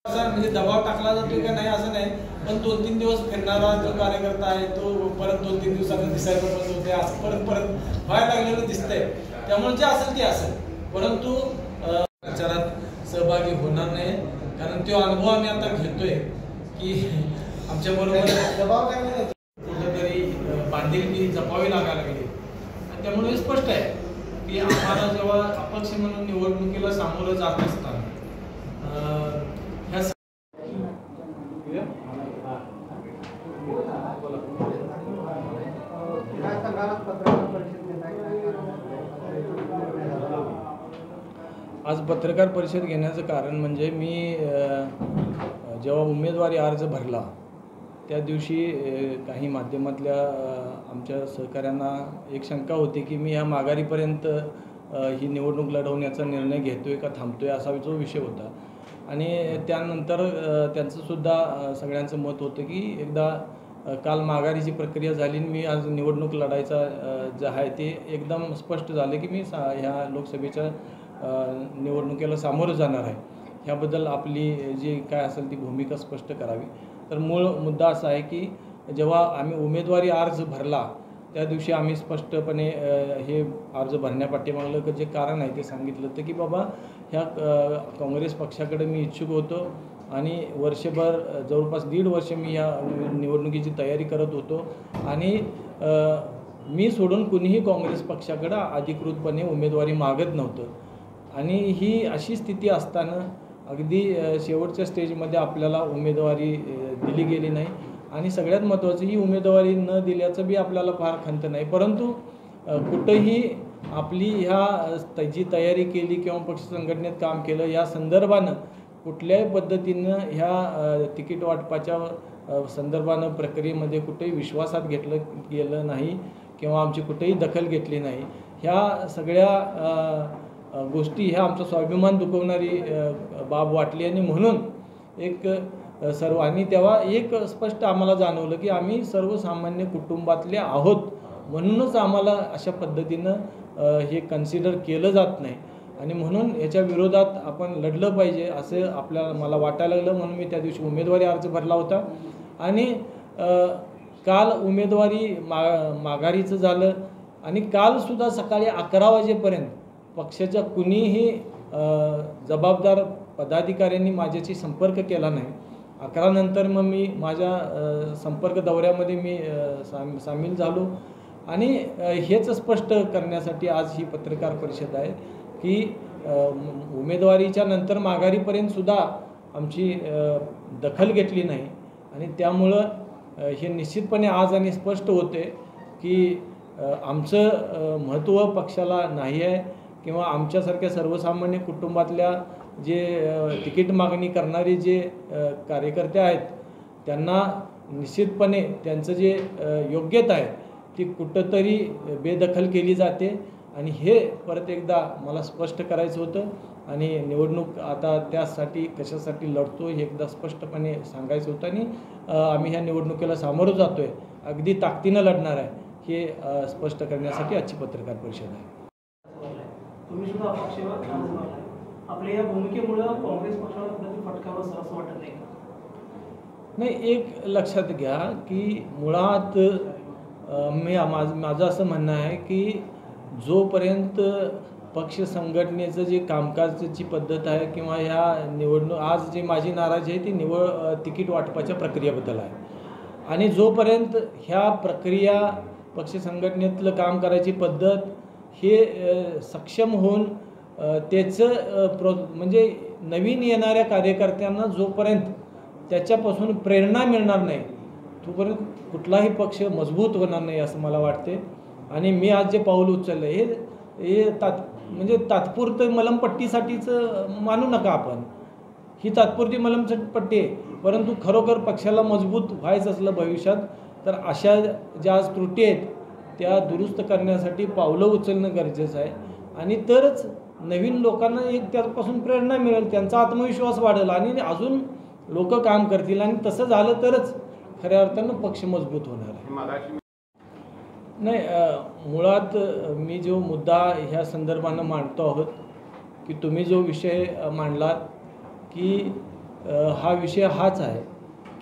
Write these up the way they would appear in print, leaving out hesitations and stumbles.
म्हणजे दबाव टाकला जातो का नाही असं नाही, पण 2-3 दिवस फिरणारा जो कार्यकर्ता आहे तो परत 2-3 दिवसांनी दिसायला बंद होते, असं परत व्हायला लागलेलं दिसतंय. त्यामुळे जे असेल ते असेल, परंतु प्रचारात सहभागी होणार नाही, कारण तो अनुभव आम्ही आता घेतोय की आमच्या बरोबर दबाव काय कुठेतरी बांधिलकी जपावी लागायला लागली. आणि त्यामुळे स्पष्ट आहे की आम्हाला जेव्हा अपक्ष म्हणून निवडणुकीला सामोरं जात असताना आज पत्रकार परिषद घेण्याचं कारण म्हणजे मी जेव्हा उमेदवारी अर्ज भरला त्या दिवशी काही माध्यमातल्या आमच्या सहकाऱ्यांना एक शंका होती की मी ह्या माघारीपर्यंत ही निवडणूक लढवण्याचा निर्णय घेतोय का थांबतोय, असा जो विषय होता. आणि त्यानंतर त्यांचंसुद्धा सगळ्यांचं मत होतं की एकदा काल माघारीची प्रक्रिया झाली, मी आज निवडणूक लढायचा जे आहे ते एकदम स्पष्ट झालं की मी ह्या लोकसभेच्या निवडणुकीला सामोरं जाणार आहे. ह्याबद्दल आपली जी काय असेल ती भूमिका स्पष्ट करावी. तर मूळ मुद्दा असा आहे की जेव्हा आम्ही उमेदवारी अर्ज भरला त्या दिवशी आम्ही स्पष्टपणे हे अर्ज भरण्यापाठीमागलं जे कारण आहे ते सांगितलं होतं की बाबा ह्या काँग्रेस पक्षाकडे मी इच्छुक होतो आणि वर्षभर जवळपास 1.5 वर्ष मी या निवडणुकीची तयारी करत होतो आणि मी सोडून कुणीही काँग्रेस पक्षाकडे अधिकृतपणे उमेदवारी मागत नव्हतं. आणि ही अशी स्थिती असताना अगदी शेवटच्या स्टेजमध्ये आपल्याला उमेदवारी दिली गेली नाही आणि सगळ्यात महत्त्वाचं ही उमेदवारी न दिल्याचं बी आपल्याला फार खंत नाही, परंतु कुठंही आपली ह्या जी तयारी केली किंवा पक्ष संघटनेत काम केलं या संदर्भानं कुठल्याही पद्धतीनं ह्या तिकीट वाटपाच्या संदर्भानं प्रक्रियेमध्ये कुठेही विश्वासात घेतलं गेलं नाही किंवा आमची कुठेही दखल घेतली नाही. ह्या सगळ्या गोष्टी ह्या आमचा स्वाभिमान दुखवणारी बाब वाटली आणि म्हणून एक सर्व आणि तेव्हा एक स्पष्ट आम्हाला जाणवलं की आम्ही सर्वसामान्य कुटुंबातले आहोत, म्हणूनच आम्हाला अशा पद्धतीनं हे कन्सिडर केलं जात नाही आणि म्हणून याच्या विरोधात आपण लढलं पाहिजे असं मला वाटायला लागलं. म्हणून मी त्या दिवशी उमेदवारी अर्ज भरला होता आणि काल उमेदवारी माघारीचं झालं आणि कालसुद्धा सकाळी 11 वाजेपर्यंत पक्षाच्या कुणीही जबाबदार पदाधिकाऱ्यांनी माझ्याशी संपर्क केला नाही. 11 नंतर मग मी माझ्या संपर्क दौऱ्यामध्ये मी सामील झालो आणि हेच स्पष्ट करण्यासाठी आज ही पत्रकार परिषद आहे की उमेदवारीच्या नंतर माघारीपर्यंतसुद्धा आमची दखल घेतली नाही आणि त्यामुळं हे निश्चितपणे आज आणि स्पष्ट होते की आमचं महत्त्व पक्षाला नाही आहे किंवा आमच्यासारख्या सर्वसामान्य कुटुंबातल्या जे तिकीट मागणी करणारे जे कार्यकर्ते आहेत त्यांना निश्चितपणे त्यांचं जे योग्यता आहे ती कुठंतरी बेदखल केली जाते आणि हे परत एकदा मला स्पष्ट करायचं होतं आणि निवडणूक आता त्यासाठी कशासाठी लढतो हे एकदा स्पष्टपणे सांगायचं होतं आणि आम्ही ह्या निवडणुकीला सामोरं जातो आहे, अगदी ताकदीनं लढणार आहे हे स्पष्ट करण्यासाठी आजची पत्रकार परिषद आहे. तुम्ही सुद्धा अपक्ष आपल्या या भूमिकेमुळे काँग्रेस पक्षाला कुठेतरी फटका बसला असं वाटत नाही का? नाही, एक लक्षात घ्या की मुळात माझं असं म्हणणं आहे की जोपर्यंत पक्ष संघटनेचं जे कामकाजाची पद्धत आहे किंवा ह्या आज जी माझी नाराजी आहे ती तिकीट वाटपाच्या प्रक्रियेबद्दल आहे आणि जोपर्यंत ह्या प्रक्रिया पक्ष संघटनेतलं काम करायची पद्धत हे सक्षम होऊन त्याचं म्हणजे नवीन येणाऱ्या कार्यकर्त्यांना जोपर्यंत त्याच्यापासून प्रेरणा मिळणार नाही तोपर्यंत कुठलाही पक्ष मजबूत होणार नाही असं मला वाटते. आणि मी आज जे पाऊल उचललं हे म्हणजे तात्पुरतं मलमपट्टीसाठीचं मानू नका आपण, ही तात्पुरती मलमपट्टी आहे, परंतु खरोखर पक्षाला मजबूत व्हायचं असलं भविष्यात तर अशा ज्या आज त्रुटी आहेत त्या दुरुस्त करण्यासाठी पावलं उचलणं गरजेचं आहे आणि तरच नवीन लोकांना एक त्यापासून प्रेरणा मिळेल, त्यांचा आत्मविश्वास वाढेल आणि अजून लोक काम करतील आणि तसं झालं तरच खऱ्या अर्थानं पक्ष मजबूत होणार आहे. नाही, मुळात मी जो मुद्दा ह्या संदर्भानं मांडतो आहोत की तुम्ही जो विषय मांडलात की हा विषय हाच आहे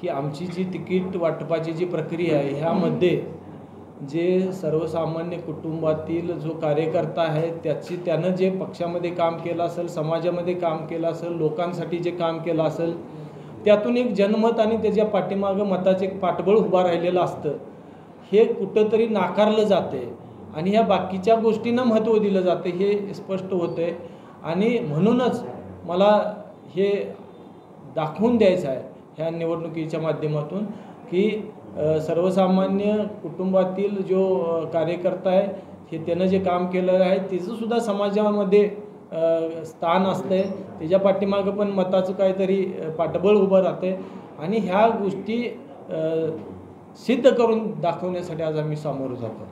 की आमची जी तिकीट वाटपाची जी प्रक्रिया आहे ह्यामध्ये जे सर्वसामान्य कुटुंबातील जो कार्यकर्ता आहे त्यानं जे पक्षामध्ये काम केलं असेल, समाजामध्ये काम केलं असेल, लोकांसाठी जे काम केलं असेल, त्यातून एक जनमत आणि त्याच्या पाठीमागं मताचे एक पाठबळ उभा राहिलेलं असतं, हे कुठंतरी नाकारलं जाते आणि ह्या बाकीच्या गोष्टींना महत्त्व दिलं जाते हे स्पष्ट होतं आहे. आणि म्हणूनच मला हे दाखवून द्यायचं आहे ह्या निवडणुकीच्या माध्यमातून की सर्वसामान्य कुटुंबातील जो कार्यकर्ता आहे हे त्यानं जे काम केलेलं आहे त्याचंसुद्धा समाजामध्ये स्थान असते, त्याच्या पाठीमागं पण मताचं काहीतरी पाठबळ उभं राहते आणि ह्या गोष्टी सिद्ध करून दाखवण्यासाठी आज आम्ही सामोरं जातो.